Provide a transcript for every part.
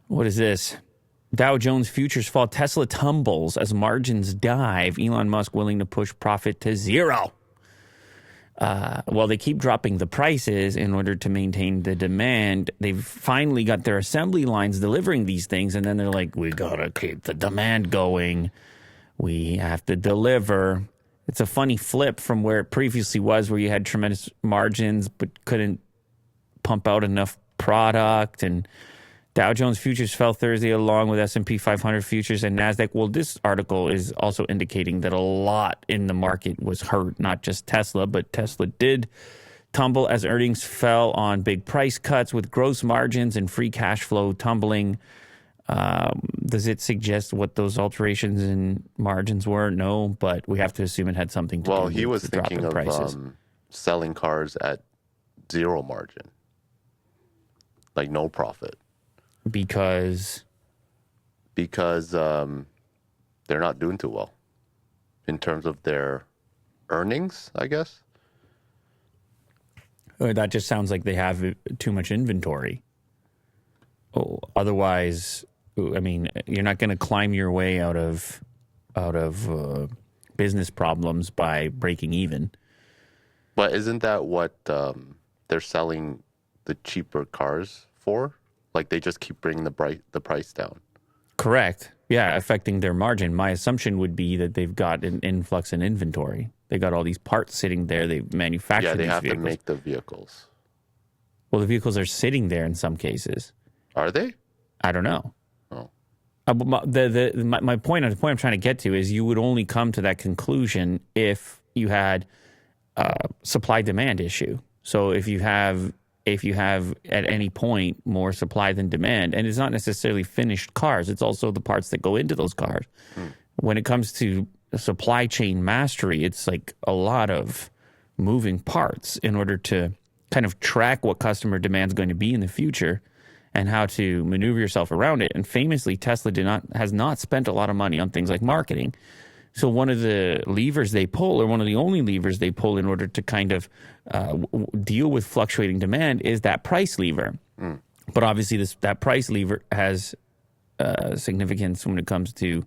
What is this? Dow Jones futures fall. Tesla tumbles as margins dive. Elon Musk willing to push profit to zero. Well, they keep dropping the prices in order to maintain the demand. They've finally got their assembly lines delivering these things, and then they're like, we got to keep the demand going. We have to deliver. It's a funny flip from where it previously was, where you had tremendous margins but couldn't pump out enough product. And Dow Jones futures fell Thursday along with S&P 500 futures and NASDAQ. Well, this article is also indicating that a lot in the market was hurt, not just Tesla, but Tesla did tumble as earnings fell on big price cuts with gross margins and free cash flow tumbling. Does it suggest what those alterations in margins were? No, but we have to assume it had something to do with he was the drop in thinking prices. of selling cars at zero margin, like no profit. Because they're not doing too well in terms of their earnings, I guess. That just sounds like they have too much inventory. Oh, otherwise, I mean, you're not going to climb your way out of business problems by breaking even. But isn't that what they're selling the cheaper cars for? Like they just keep bringing the price down. Correct. Yeah, affecting their margin. My assumption would be that they've got an influx in inventory. They got all these parts sitting there. They've manufactured these vehicles. Yeah, they have to make the vehicles. Well, the vehicles are sitting there in some cases. Are they? I don't know. Oh. My point I'm trying to get to is you would only come to that conclusion if you had a supply-demand issue. So if you have at any point more supply than demand, and it's not necessarily finished cars, it's also the parts that go into those cars. When it comes to supply chain mastery, it's like a lot of moving parts in order to kind of track what customer demand is going to be in the future and how to maneuver yourself around it. And famously, Tesla has not spent a lot of money on things like marketing. So one of the levers they pull, or one of the only levers they pull in order to kind of deal with fluctuating demand, is that price lever. But obviously that price lever has significance when it comes to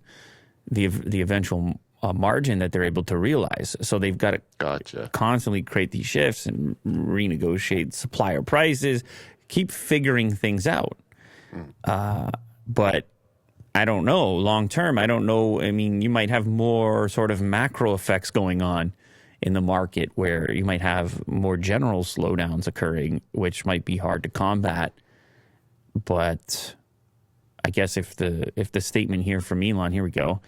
the eventual margin that they're able to realize. So they've got to constantly create these shifts and renegotiate supplier prices, keep figuring things out. But I don't know. Long term, I don't know. I mean, you might have more sort of macro effects going on in the market where you might have more general slowdowns occurring, which might be hard to combat. But I guess if the statement here from Elon, here we go.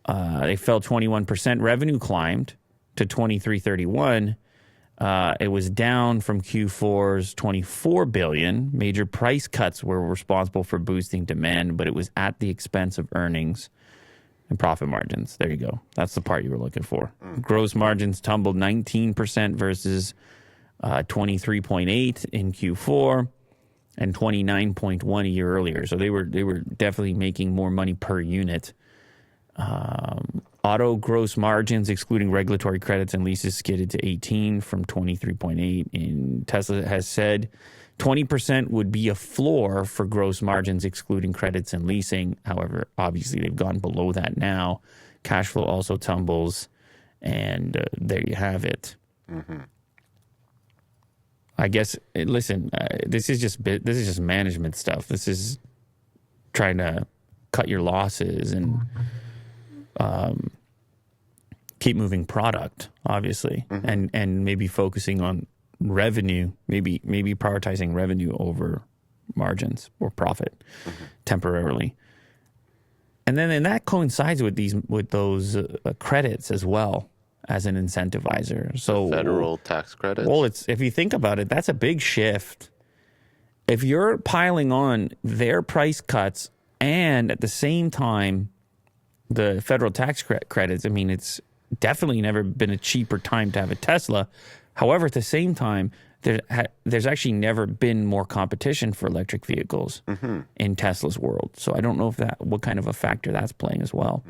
They fell 21%. Revenue climbed to 2331. It was down from Q4's 24 billion. Major price cuts were responsible for boosting demand, but it was at the expense of earnings and profit margins. There you go. That's the part you were looking for. Gross margins tumbled 19% versus 23.8 in Q4 and 29.1 a year earlier. So they were definitely making more money per unit. Auto gross margins, excluding regulatory credits and leases, skidded to 18 from 23.8. And Tesla has said 20% would be a floor for gross margins, excluding credits and leasing. However, obviously they've gone below that now. Cash flow also tumbles, and there you have it. I guess. Listen, this is just management stuff. This is trying to cut your losses and keep moving product, obviously, and maybe focusing on revenue, maybe prioritizing revenue over margins or profit temporarily. And then that coincides with those credits as well as an incentivizer. So federal tax credits. Well, if you think about it, that's a big shift. If you're piling on their price cuts and at the same time the federal tax credits, I mean, it's definitely never been a cheaper time to have a Tesla. However, at the same time, there's actually never been more competition for electric vehicles in Tesla's world. So I don't know what kind of a factor that's playing as well.